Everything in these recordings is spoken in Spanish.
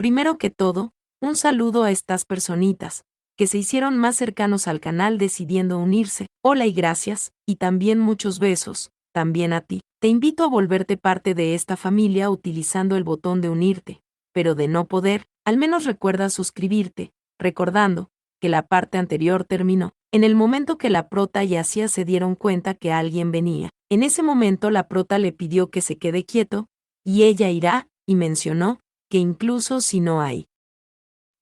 Primero que todo, un saludo a estas personitas, que se hicieron más cercanos al canal decidiendo unirse. Hola y gracias, y también muchos besos, también a ti. Te invito a volverte parte de esta familia utilizando el botón de unirte, pero de no poder, al menos recuerda suscribirte, recordando que la parte anterior terminó. En el momento que la prota y Asia se dieron cuenta que alguien venía. En ese momento la prota le pidió que se quede quieto, y ella irá, y mencionó que incluso si no hay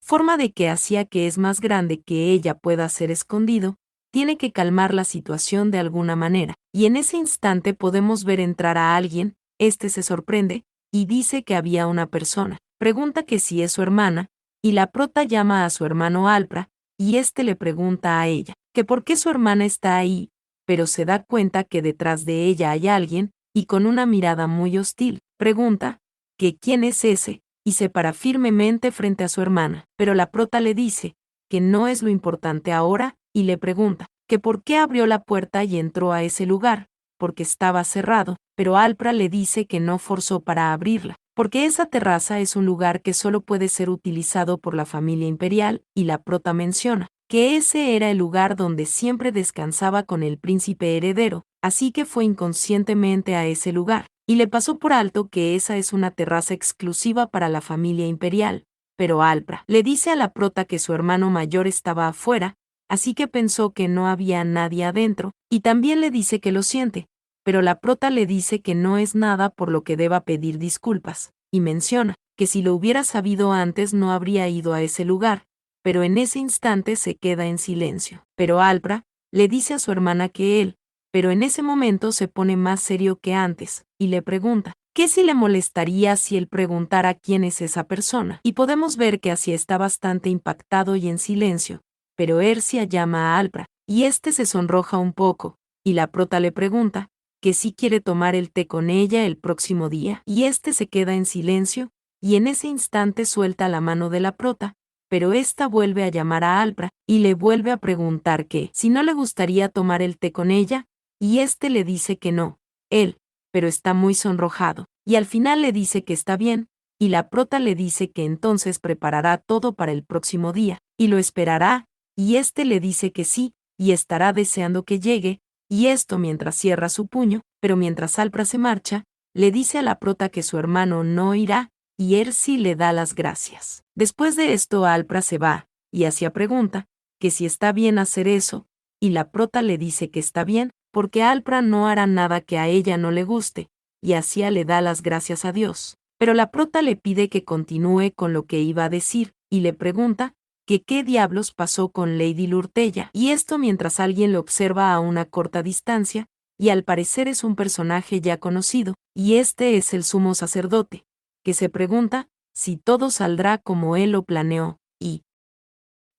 forma de que Asia, que es más grande que ella, pueda ser escondido, tiene que calmar la situación de alguna manera. Y en ese instante podemos ver entrar a alguien, este se sorprende, y dice que había una persona. Pregunta que si es su hermana, y la prota llama a su hermano Alpra, y este le pregunta a ella, que por qué su hermana está ahí, pero se da cuenta que detrás de ella hay alguien, y con una mirada muy hostil, pregunta, que quién es ese, y se para firmemente frente a su hermana. Pero la prota le dice que no es lo importante ahora, y le pregunta que por qué abrió la puerta y entró a ese lugar, porque estaba cerrado, pero Alpra le dice que no forzó para abrirla, porque esa terraza es un lugar que solo puede ser utilizado por la familia imperial, y la prota menciona que ese era el lugar donde siempre descansaba con el príncipe heredero, así que fue inconscientemente a ese lugar, y le pasó por alto que esa es una terraza exclusiva para la familia imperial. Pero Alpra le dice a la prota que su hermano mayor estaba afuera, así que pensó que no había nadie adentro, y también le dice que lo siente, pero la prota le dice que no es nada por lo que deba pedir disculpas, y menciona que si lo hubiera sabido antes no habría ido a ese lugar, pero en ese instante se queda en silencio. Pero Alpra le dice a su hermana que él, pero en ese momento se pone más serio que antes, y le pregunta, ¿qué si le molestaría si él preguntara quién es esa persona? Y podemos ver que así está bastante impactado y en silencio, pero Ercia llama a Alpra, y este se sonroja un poco, y la prota le pregunta, que si quiere tomar el té con ella el próximo día, y este se queda en silencio, y en ese instante suelta la mano de la prota, pero ésta vuelve a llamar a Alpra, y le vuelve a preguntar que si no le gustaría tomar el té con ella, y este le dice que no, él, pero está muy sonrojado, y al final le dice que está bien, y la prota le dice que entonces preparará todo para el próximo día, y lo esperará, y este le dice que sí, y estará deseando que llegue, y esto mientras cierra su puño, pero mientras Alpra se marcha, le dice a la prota que su hermano no irá, y Ersi le da las gracias. Después de esto Alpra se va, y Asia pregunta, que si está bien hacer eso, y la prota le dice que está bien, porque Alpra no hará nada que a ella no le guste, y Asia le da las gracias a Dios. Pero la prota le pide que continúe con lo que iba a decir, y le pregunta que qué diablos pasó con Lady Lurtella, y esto mientras alguien lo observa a una corta distancia, y al parecer es un personaje ya conocido, y este es el sumo sacerdote, que se pregunta si todo saldrá como él lo planeó, y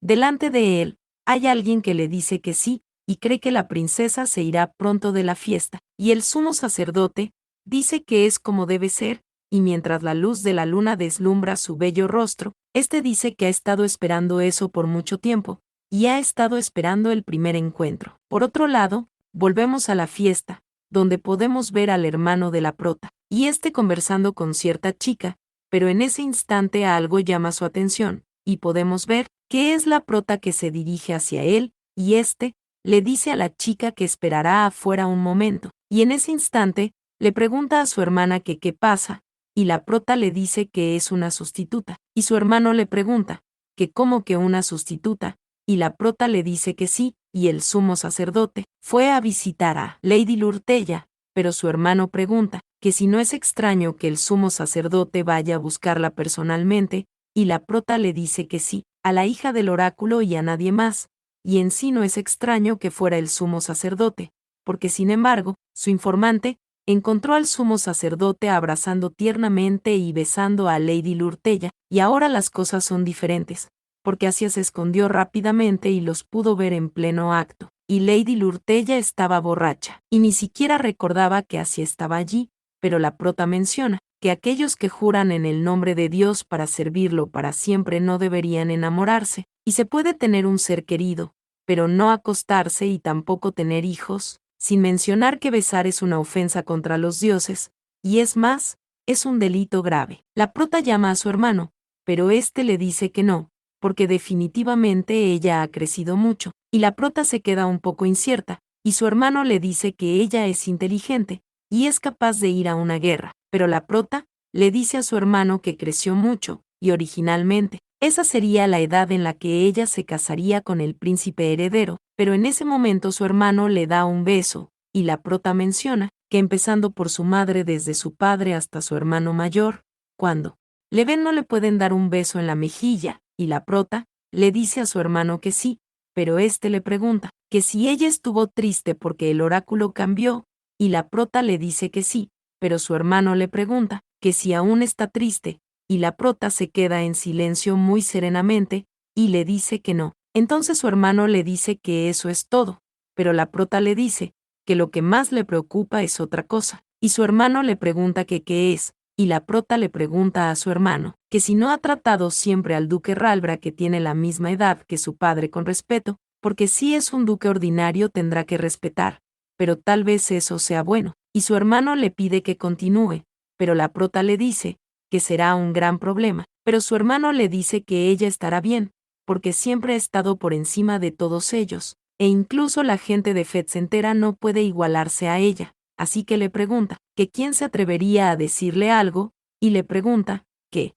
delante de él hay alguien que le dice que sí, y cree que la princesa se irá pronto de la fiesta, y el sumo sacerdote dice que es como debe ser, y mientras la luz de la luna deslumbra su bello rostro, este dice que ha estado esperando eso por mucho tiempo, y ha estado esperando el primer encuentro. Por otro lado, volvemos a la fiesta, donde podemos ver al hermano de la prota, y este conversando con cierta chica, pero en ese instante algo llama su atención, y podemos ver que es la prota que se dirige hacia él, y este le dice a la chica que esperará afuera un momento, y en ese instante le pregunta a su hermana que qué pasa, y la prota le dice que es una sustituta, y su hermano le pregunta que cómo que una sustituta, y la prota le dice que sí, y el sumo sacerdote fue a visitar a Lady Lurtella, pero su hermano pregunta que si no es extraño que el sumo sacerdote vaya a buscarla personalmente, y la prota le dice que sí, a la hija del oráculo y a nadie más, y en sí no es extraño que fuera el sumo sacerdote, porque sin embargo, su informante encontró al sumo sacerdote abrazando tiernamente y besando a Lady Lurtella, y ahora las cosas son diferentes, porque Asia se escondió rápidamente y los pudo ver en pleno acto, y Lady Lurtella estaba borracha, y ni siquiera recordaba que Asia estaba allí, pero la prota menciona que aquellos que juran en el nombre de Dios para servirlo para siempre no deberían enamorarse, y se puede tener un ser querido, pero no acostarse y tampoco tener hijos, sin mencionar que besar es una ofensa contra los dioses, y es más, es un delito grave. La prota llama a su hermano, pero éste le dice que no, porque definitivamente ella ha crecido mucho, y la prota se queda un poco incierta, y su hermano le dice que ella es inteligente, y es capaz de ir a una guerra, pero la prota le dice a su hermano que creció mucho, y originalmente, esa sería la edad en la que ella se casaría con el príncipe heredero, pero en ese momento su hermano le da un beso, y la prota menciona que empezando por su madre desde su padre hasta su hermano mayor, cuando le ven no le pueden dar un beso en la mejilla, y la prota le dice a su hermano que sí, pero éste le pregunta que si ella estuvo triste porque el oráculo cambió, y la prota le dice que sí, pero su hermano le pregunta que si aún está triste, y la prota se queda en silencio muy serenamente, y le dice que no. Entonces su hermano le dice que eso es todo, pero la prota le dice que lo que más le preocupa es otra cosa, y su hermano le pregunta que qué es, y la prota le pregunta a su hermano que si no ha tratado siempre al duque Ralbra que tiene la misma edad que su padre con respeto, porque si es un duque ordinario tendrá que respetar, pero tal vez eso sea bueno, y su hermano le pide que continúe, pero la prota le dice que será un gran problema, pero su hermano le dice que ella estará bien, porque siempre ha estado por encima de todos ellos, e incluso la gente de Fetz entera no puede igualarse a ella, así que le pregunta que quién se atrevería a decirle algo, y le pregunta que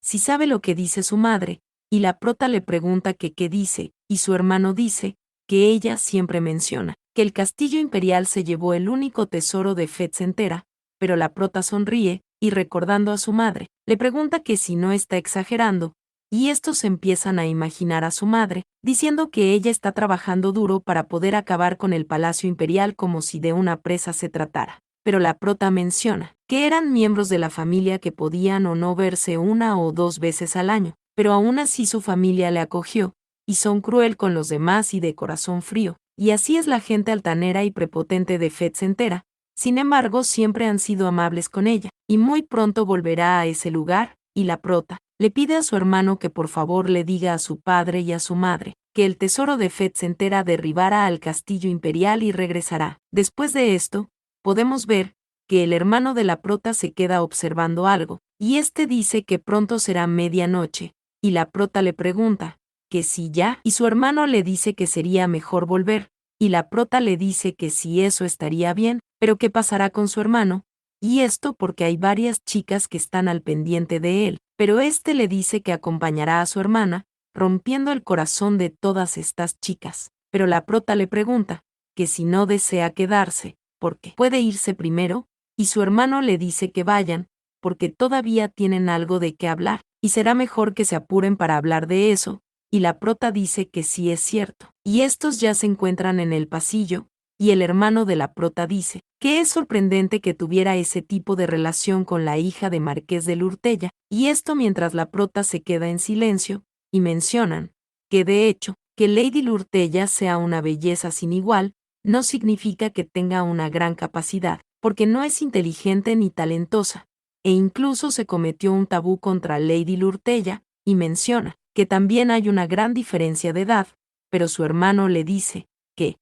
si sabe lo que dice su madre, y la prota le pregunta que qué dice, y su hermano dice que ella siempre menciona que el castillo imperial se llevó el único tesoro de Fetz entera, pero la prota sonríe, y recordando a su madre, le pregunta que si no está exagerando, y estos empiezan a imaginar a su madre, diciendo que ella está trabajando duro para poder acabar con el palacio imperial como si de una presa se tratara. Pero la prota menciona que eran miembros de la familia que podían o no verse una o dos veces al año, pero aún así su familia le acogió, y son cruel con los demás y de corazón frío, y así es la gente altanera y prepotente de Fetz entera. Sin embargo, siempre han sido amables con ella, y muy pronto volverá a ese lugar, y la prota le pide a su hermano que por favor le diga a su padre y a su madre que el tesoro de Fetz entera derribará al castillo imperial y regresará. Después de esto, podemos ver que el hermano de la prota se queda observando algo, y este dice que pronto será medianoche, y la prota le pregunta que si ya, y su hermano le dice que sería mejor volver, y la prota le dice que si eso estaría bien, pero qué pasará con su hermano, y esto porque hay varias chicas que están al pendiente de él, pero este le dice que acompañará a su hermana, rompiendo el corazón de todas estas chicas, pero la prota le pregunta que si no desea quedarse, porque puede irse primero, y su hermano le dice que vayan, porque todavía tienen algo de qué hablar, y será mejor que se apuren para hablar de eso, y la prota dice que sí es cierto, y estos ya se encuentran en el pasillo, y el hermano de la prota dice que es sorprendente que tuviera ese tipo de relación con la hija de Marqués de Lurtella, y esto mientras la prota se queda en silencio, y mencionan que de hecho, que Lady Lurtella sea una belleza sin igual, no significa que tenga una gran capacidad, porque no es inteligente ni talentosa, e incluso se cometió un tabú contra Lady Lurtella, y menciona que también hay una gran diferencia de edad, pero su hermano le dice que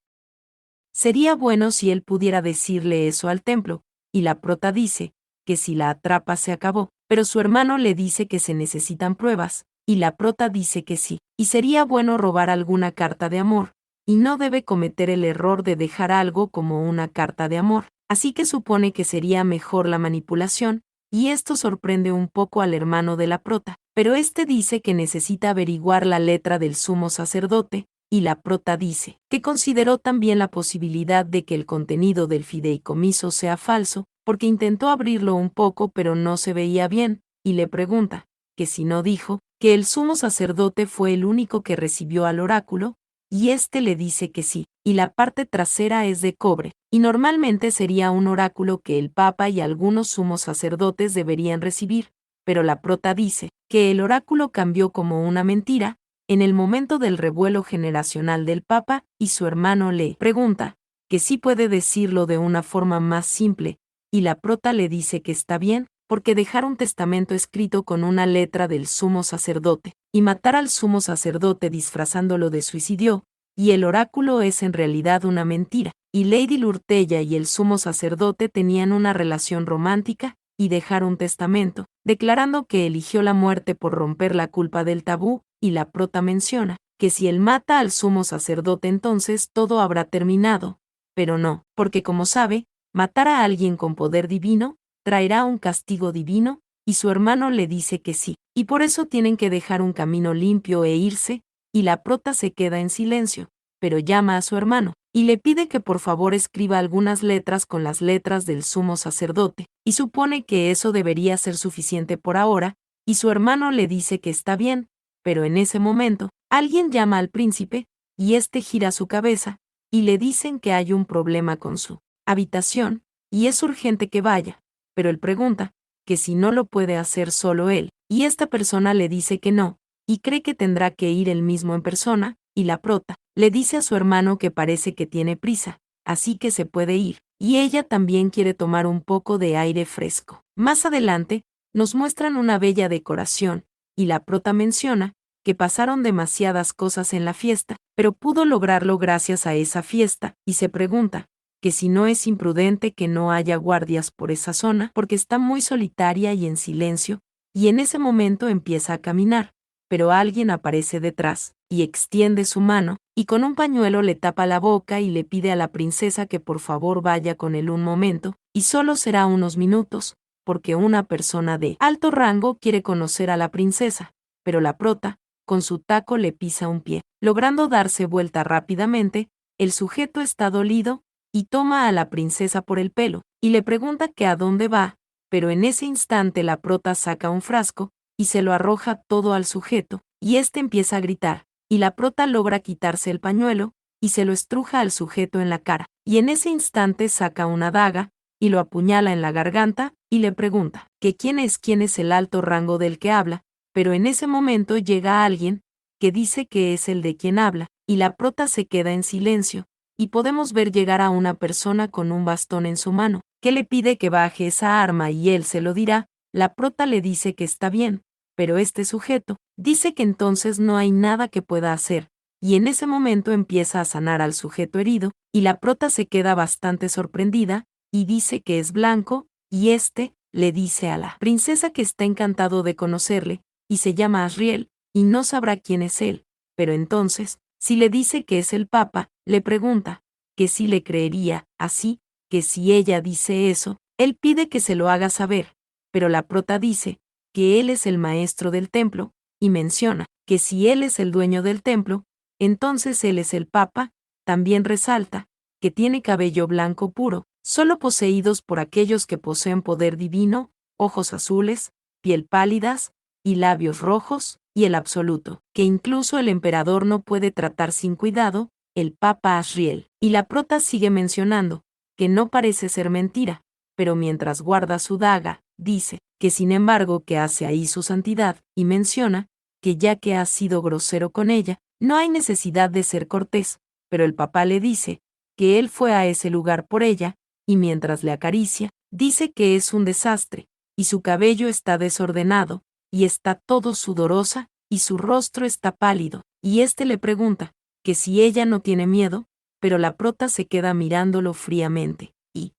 sería bueno si él pudiera decirle eso al templo, y la prota dice que si la atrapa se acabó, pero su hermano le dice que se necesitan pruebas, y la prota dice que sí, y sería bueno robar alguna carta de amor, y no debe cometer el error de dejar algo como una carta de amor, así que supone que sería mejor la manipulación, y esto sorprende un poco al hermano de la prota, pero este dice que necesita averiguar la letra del sumo sacerdote, y la prota dice que consideró también la posibilidad de que el contenido del fideicomiso sea falso, porque intentó abrirlo un poco pero no se veía bien, y le pregunta que si no dijo que el sumo sacerdote fue el único que recibió al oráculo, y éste le dice que sí, y la parte trasera es de cobre, y normalmente sería un oráculo que el papa y algunos sumos sacerdotes deberían recibir, pero la prota dice que el oráculo cambió como una mentira, en el momento del revuelo generacional del Papa, y su hermano le pregunta que sí puede decirlo de una forma más simple, y la prota le dice que está bien, porque dejar un testamento escrito con una letra del sumo sacerdote, y matar al sumo sacerdote disfrazándolo de suicidio, y el oráculo es en realidad una mentira, y Lady Lurtella y el sumo sacerdote tenían una relación romántica, y dejar un testamento, declarando que eligió la muerte por romper la culpa del tabú, y la prota menciona que si él mata al sumo sacerdote entonces todo habrá terminado, pero no, porque como sabe, matar a alguien con poder divino traerá un castigo divino, y su hermano le dice que sí, y por eso tienen que dejar un camino limpio e irse, y la prota se queda en silencio, pero llama a su hermano, y le pide que por favor escriba algunas letras con las letras del sumo sacerdote, y supone que eso debería ser suficiente por ahora, y su hermano le dice que está bien, pero en ese momento, alguien llama al príncipe, y éste gira su cabeza, y le dicen que hay un problema con su habitación, y es urgente que vaya, pero él pregunta, que si no lo puede hacer solo él, y esta persona le dice que no, y cree que tendrá que ir él mismo en persona, y la prota le dice a su hermano que parece que tiene prisa, así que se puede ir, y ella también quiere tomar un poco de aire fresco. Más adelante, nos muestran una bella decoración, y la prota menciona que pasaron demasiadas cosas en la fiesta, pero pudo lograrlo gracias a esa fiesta, y se pregunta, que si no es imprudente que no haya guardias por esa zona, porque está muy solitaria y en silencio, y en ese momento empieza a caminar, pero alguien aparece detrás, y extiende su mano, y con un pañuelo le tapa la boca y le pide a la princesa que por favor vaya con él un momento, y solo será unos minutos, porque una persona de alto rango quiere conocer a la princesa, pero la prota, con su taco le pisa un pie, logrando darse vuelta rápidamente, el sujeto está dolido, y toma a la princesa por el pelo, y le pregunta que a dónde va, pero en ese instante la prota saca un frasco, y se lo arroja todo al sujeto, y éste empieza a gritar, y la prota logra quitarse el pañuelo, y se lo estruja al sujeto en la cara, y en ese instante saca una daga, y lo apuñala en la garganta, y le pregunta, que quién es el alto rango del que habla, pero en ese momento llega alguien, que dice que es el de quien habla, y la prota se queda en silencio, y podemos ver llegar a una persona con un bastón en su mano, que le pide que baje esa arma y él se lo dirá, la prota le dice que está bien, pero este sujeto dice que entonces no hay nada que pueda hacer, y en ese momento empieza a sanar al sujeto herido, y la prota se queda bastante sorprendida, y dice que es blanco, y este le dice a la princesa que está encantado de conocerle, y se llama Asriel, y no sabrá quién es él, pero entonces, si le dice que es el Papa, le pregunta, que si le creería, así, que si ella dice eso, él pide que se lo haga saber, pero la prota dice, que él es el maestro del templo, y menciona, que si él es el dueño del templo, entonces él es el Papa, también resalta, que tiene cabello blanco puro, solo poseídos por aquellos que poseen poder divino, ojos azules, piel pálidas, y labios rojos, y el absoluto, que incluso el emperador no puede tratar sin cuidado, el Papa Asriel. Y la prota sigue mencionando, que no parece ser mentira, pero mientras guarda su daga, dice, que sin embargo que hace ahí su santidad, y menciona, que ya que ha sido grosero con ella, no hay necesidad de ser cortés, pero el Papa le dice, que él fue a ese lugar por ella, y mientras le acaricia, dice que es un desastre, y su cabello está desordenado, y está todo sudorosa, y su rostro está pálido, y éste le pregunta, que si ella no tiene miedo, pero la prota se queda mirándolo fríamente, y,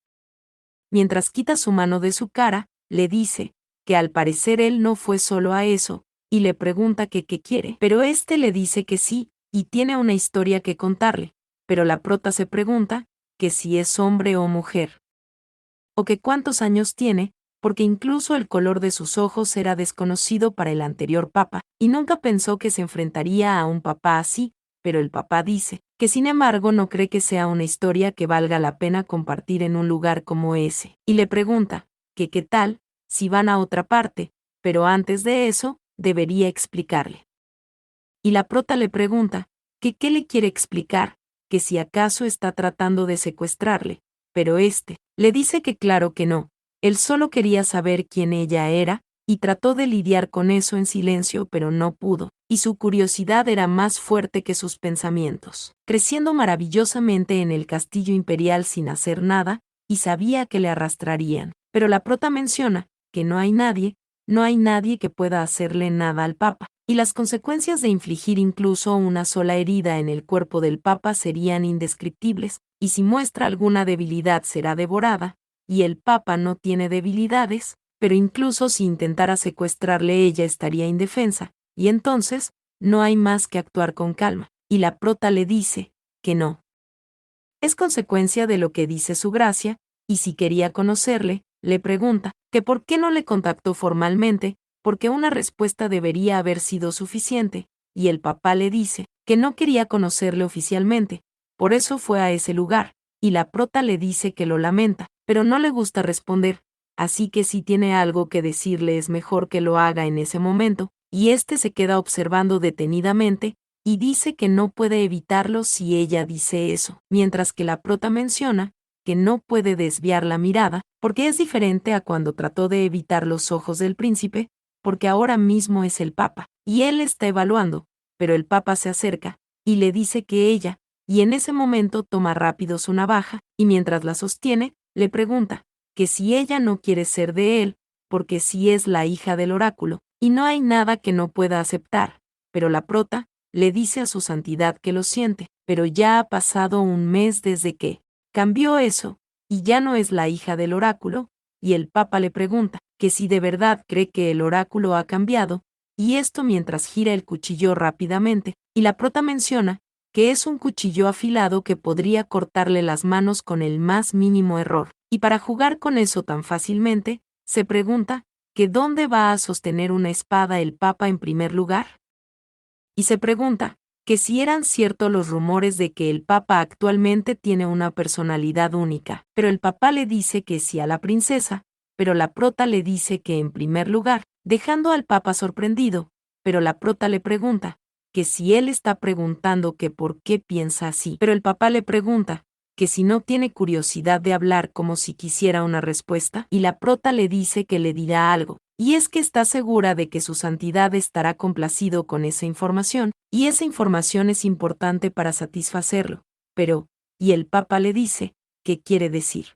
mientras quita su mano de su cara, le dice, que al parecer él no fue solo a eso, y le pregunta que qué quiere, pero éste le dice que sí, y tiene una historia que contarle, pero la prota se pregunta, que si es hombre o mujer, o que cuántos años tiene, porque incluso el color de sus ojos era desconocido para el anterior papa, y nunca pensó que se enfrentaría a un papá así, pero el papá dice, que sin embargo no cree que sea una historia que valga la pena compartir en un lugar como ese, y le pregunta, que qué tal, si van a otra parte, pero antes de eso, debería explicarle. Y la prota le pregunta, que qué le quiere explicar, que si acaso está tratando de secuestrarle, pero éste le dice que claro que no, él solo quería saber quién ella era, y trató de lidiar con eso en silencio pero no pudo, y su curiosidad era más fuerte que sus pensamientos, creciendo maravillosamente en el castillo imperial sin hacer nada, y sabía que le arrastrarían, pero la prota menciona, que no hay nadie que pueda hacerle nada al Papa, y las consecuencias de infligir incluso una sola herida en el cuerpo del Papa serían indescriptibles, y si muestra alguna debilidad será devorada, y el Papa no tiene debilidades, pero incluso si intentara secuestrarle ella estaría indefensa, y entonces, no hay más que actuar con calma, y la prota le dice que no. Es consecuencia de lo que dice su gracia, y si quería conocerle, le pregunta que por qué no le contactó formalmente, porque una respuesta debería haber sido suficiente, y el papá le dice que no quería conocerle oficialmente, por eso fue a ese lugar, y la prota le dice que lo lamenta, pero no le gusta responder, así que si tiene algo que decirle es mejor que lo haga en ese momento, y éste se queda observando detenidamente, y dice que no puede evitarlo si ella dice eso, mientras que la prota menciona que no puede desviar la mirada, porque es diferente a cuando trató de evitar los ojos del príncipe, porque ahora mismo es el papa, y él está evaluando, pero el papa se acerca, y le dice que ella, y en ese momento toma rápido su navaja, y mientras la sostiene, le pregunta que si ella no quiere ser de él, porque si es la hija del oráculo, y no hay nada que no pueda aceptar, pero la prota le dice a su santidad que lo siente, pero ya ha pasado un mes desde que cambió eso, y ya no es la hija del oráculo, y el papa le pregunta que si de verdad cree que el oráculo ha cambiado, y esto mientras gira el cuchillo rápidamente, y la prota menciona que es un cuchillo afilado que podría cortarle las manos con el más mínimo error, y para jugar con eso tan fácilmente, se pregunta que dónde va a sostener una espada el papa en primer lugar. Y se pregunta que si eran ciertos los rumores de que el papa actualmente tiene una personalidad única, pero el papá le dice que sí a la princesa, pero la prota le dice que en primer lugar, dejando al papa sorprendido, pero la prota le pregunta que si él está preguntando que por qué piensa así, pero el papá le pregunta que si no tiene curiosidad de hablar como si quisiera una respuesta, y la prota le dice que le dirá algo, y es que está segura de que su santidad estará complacido con esa información, y esa información es importante para satisfacerlo, pero, y el papa le dice, ¿qué quiere decir?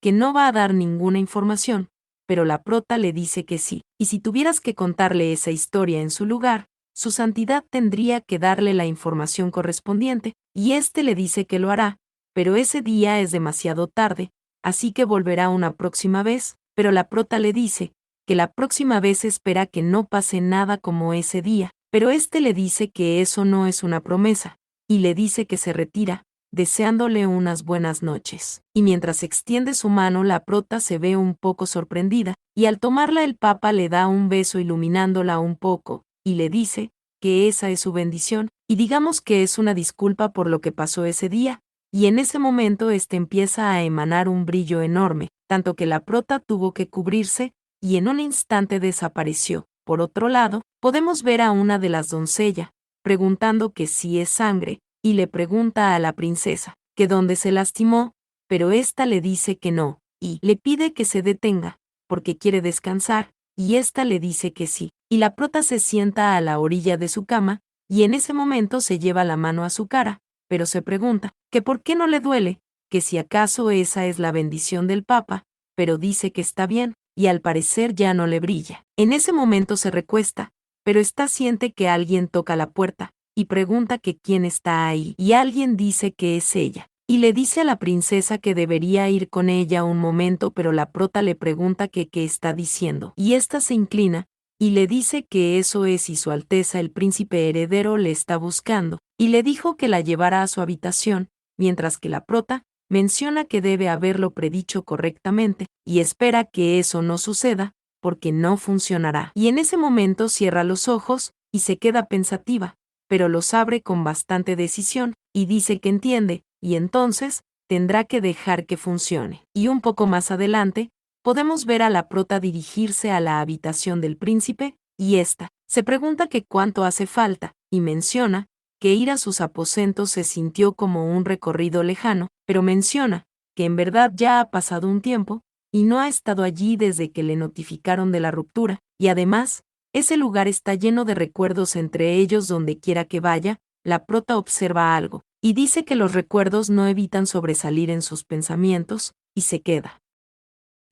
Que no va a dar ninguna información, pero la prota le dice que sí, y si tuvieras que contarle esa historia en su lugar, su santidad tendría que darle la información correspondiente, y éste le dice que lo hará, pero ese día es demasiado tarde, así que volverá una próxima vez, pero la prota le dice que la próxima vez espera que no pase nada como ese día, pero éste le dice que eso no es una promesa, y le dice que se retira, deseándole unas buenas noches. Y mientras extiende su mano, la prota se ve un poco sorprendida, y al tomarla el papa le da un beso iluminándola un poco, y le dice que esa es su bendición, y digamos que es una disculpa por lo que pasó ese día, y en ese momento empieza a emanar un brillo enorme, tanto que la prota tuvo que cubrirse, y en un instante desapareció. Por otro lado, podemos ver a una de las doncellas, preguntando que si es sangre, y le pregunta a la princesa que dónde se lastimó, pero ésta le dice que no, y le pide que se detenga, porque quiere descansar, y ésta le dice que sí, y la prota se sienta a la orilla de su cama, y en ese momento se lleva la mano a su cara, pero se pregunta que por qué no le duele, que si acaso esa es la bendición del papa, pero dice que está bien, y al parecer ya no le brilla. En ese momento se recuesta, pero siente que alguien toca la puerta, y pregunta que quién está ahí, y alguien dice que es ella, y le dice a la princesa que debería ir con ella un momento, pero la prota le pregunta que qué está diciendo, y ésta se inclina, y le dice que eso es y su alteza el príncipe heredero le está buscando, y le dijo que la llevara a su habitación, mientras que la prota menciona que debe haberlo predicho correctamente, y espera que eso no suceda, porque no funcionará. Y en ese momento cierra los ojos, y se queda pensativa, pero los abre con bastante decisión, y dice que entiende, y entonces, tendrá que dejar que funcione. Y un poco más adelante, podemos ver a la prota dirigirse a la habitación del príncipe, y ésta se pregunta que cuánto hace falta, y menciona que ir a sus aposentos se sintió como un recorrido lejano, pero menciona que en verdad ya ha pasado un tiempo, y no ha estado allí desde que le notificaron de la ruptura, y además, ese lugar está lleno de recuerdos entre ellos donde quiera que vaya, la prota observa algo, y dice que los recuerdos no evitan sobresalir en sus pensamientos, y se queda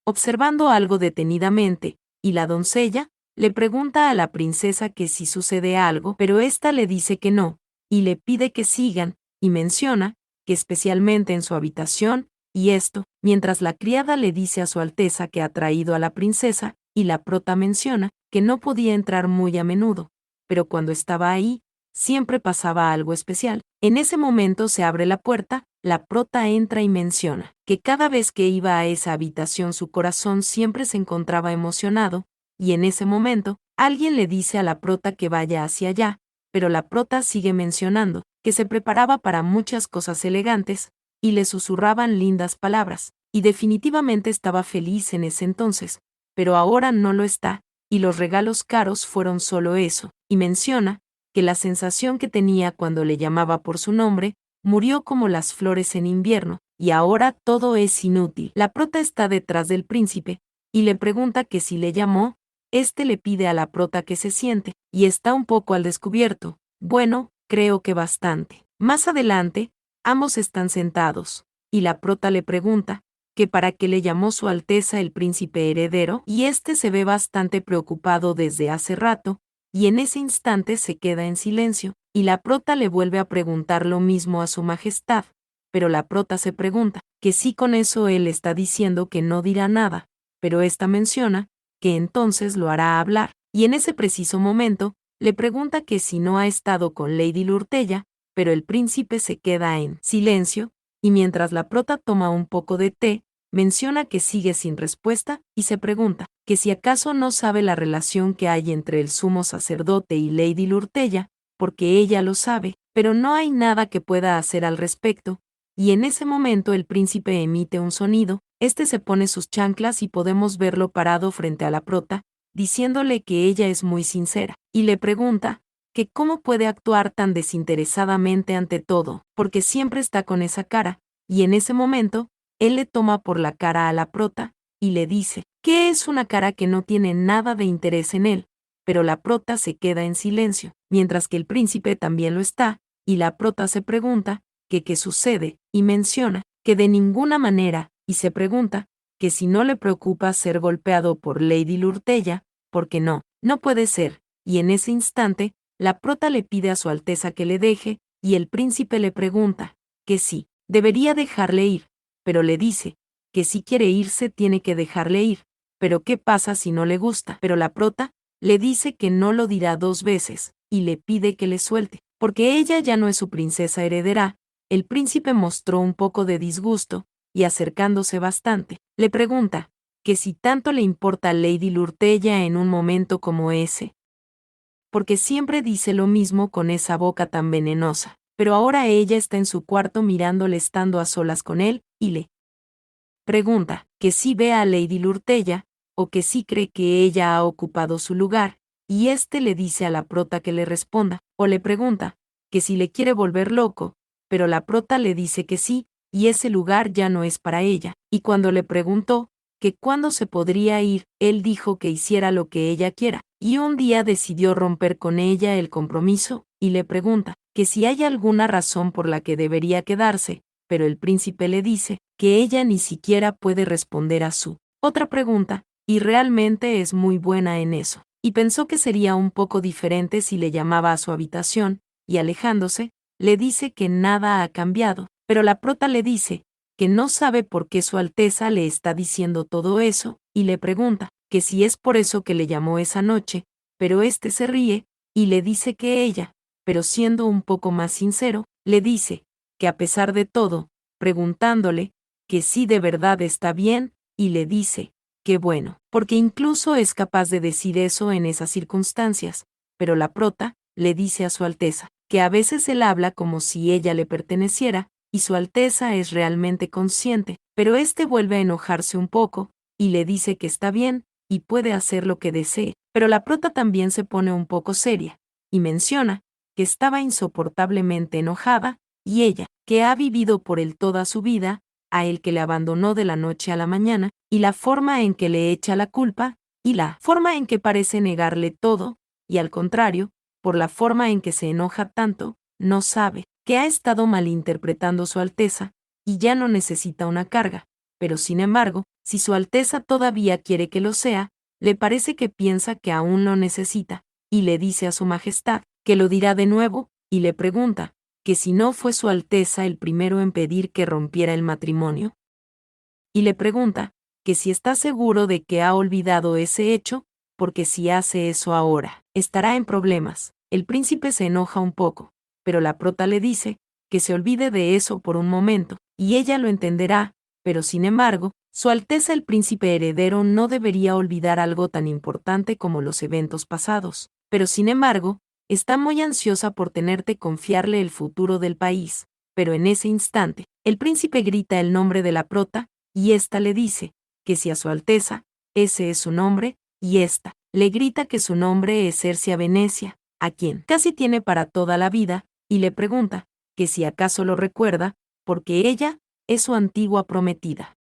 observando algo detenidamente, y la doncella le pregunta a la princesa que si sucede algo, pero ésta le dice que no, y le pide que sigan, y menciona que especialmente en su habitación y esto, mientras la criada le dice a su Alteza que ha traído a la princesa, y la prota menciona que no podía entrar muy a menudo, pero cuando estaba ahí, siempre pasaba algo especial. En ese momento se abre la puerta, la prota entra y menciona que cada vez que iba a esa habitación su corazón siempre se encontraba emocionado, y en ese momento, alguien le dice a la prota que vaya hacia allá, pero la prota sigue mencionando que se preparaba para muchas cosas elegantes, y le susurraban lindas palabras, y definitivamente estaba feliz en ese entonces, pero ahora no lo está, y los regalos caros fueron solo eso, y menciona que la sensación que tenía cuando le llamaba por su nombre murió como las flores en invierno, y ahora todo es inútil. La prota está detrás del príncipe, y le pregunta que si le llamó, este le pide a la prota que se siente, y está un poco al descubierto. Bueno, creo que bastante. Más adelante, ambos están sentados, y la prota le pregunta que para qué le llamó su Alteza el príncipe heredero, y este se ve bastante preocupado desde hace rato, y en ese instante se queda en silencio, y la prota le vuelve a preguntar lo mismo a su majestad, pero la prota se pregunta que si con eso él está diciendo que no dirá nada, pero esta menciona que entonces lo hará hablar, y en ese preciso momento, le pregunta que si no ha estado con Lady Lurtella, pero el príncipe se queda en silencio, y mientras la prota toma un poco de té, menciona que sigue sin respuesta, y se pregunta que si acaso no sabe la relación que hay entre el sumo sacerdote y Lady Lurtella, porque ella lo sabe, pero no hay nada que pueda hacer al respecto, y en ese momento el príncipe emite un sonido, este se pone sus chanclas y podemos verlo parado frente a la prota, diciéndole que ella es muy sincera, y le pregunta que cómo puede actuar tan desinteresadamente ante todo, porque siempre está con esa cara, y en ese momento, él le toma por la cara a la prota, y le dice que es una cara que no tiene nada de interés en él, pero la prota se queda en silencio, mientras que el príncipe también lo está, y la prota se pregunta que qué sucede, y menciona que de ninguna manera, y se pregunta que si no le preocupa ser golpeado por Lady Lurtella, porque no puede ser, y en ese instante, la prota le pide a su Alteza que le deje, y el príncipe le pregunta que sí, debería dejarle ir, pero le dice que si quiere irse tiene que dejarle ir, pero ¿qué pasa si no le gusta? Pero la prota le dice que no lo dirá 2 veces, y le pide que le suelte, porque ella ya no es su princesa heredera. El príncipe mostró un poco de disgusto, y acercándose bastante, le pregunta que si tanto le importa a Lady Lurtella en un momento como ese, porque siempre dice lo mismo con esa boca tan venenosa, pero ahora ella está en su cuarto mirándole estando a solas con él, y le pregunta que si ve a Lady Lurtella, o que si cree que ella ha ocupado su lugar, y este le dice a la prota que le responda, o le pregunta que si le quiere volver loco, pero la prota le dice que sí, y ese lugar ya no es para ella, y cuando le preguntó que cuándo se podría ir, él dijo que hiciera lo que ella quiera, y un día decidió romper con ella el compromiso, y le pregunta que si hay alguna razón por la que debería quedarse, pero el príncipe le dice que ella ni siquiera puede responder a su otra pregunta, y realmente es muy buena en eso, y pensó que sería un poco diferente si le llamaba a su habitación, y alejándose, le dice que nada ha cambiado, pero la prota le dice que no sabe por qué su Alteza le está diciendo todo eso, y le pregunta que si es por eso que le llamó esa noche, pero este se ríe, y le dice que ella, pero siendo un poco más sincero, le dice que a pesar de todo, preguntándole que si de verdad está bien, y le dice que bueno, porque incluso es capaz de decir eso en esas circunstancias, pero la prota le dice a su Alteza que a veces él habla como si ella le perteneciera, y su Alteza es realmente consciente, pero este vuelve a enojarse un poco, y le dice que está bien, y puede hacer lo que desee, pero la prota también se pone un poco seria, y menciona que estaba insoportablemente enojada, y ella, que ha vivido por él toda su vida, a él que le abandonó de la noche a la mañana, y la forma en que le echa la culpa, y la forma en que parece negarle todo, y al contrario, por la forma en que se enoja tanto, no sabe que ha estado malinterpretando su Alteza, y ya no necesita una carga, pero sin embargo, si su Alteza todavía quiere que lo sea, le parece que piensa que aún lo necesita, y le dice a su Majestad que lo dirá de nuevo, y le pregunta que si no fue su Alteza el primero en pedir que rompiera el matrimonio, y le pregunta que si está seguro de que ha olvidado ese hecho, porque si hace eso ahora, estará en problemas. El príncipe se enoja un poco, pero la prota le dice que se olvide de eso por un momento, y ella lo entenderá, pero sin embargo, Su Alteza el Príncipe Heredero no debería olvidar algo tan importante como los eventos pasados, pero sin embargo, está muy ansiosa por tenerte confiarle el futuro del país, pero en ese instante, el príncipe grita el nombre de la prota, y ésta le dice que si a Su Alteza, ese es su nombre, y ésta le grita que su nombre es Cercia Venecia, a quien casi tiene para toda la vida, y le pregunta que si acaso lo recuerda, porque ella es su antigua prometida.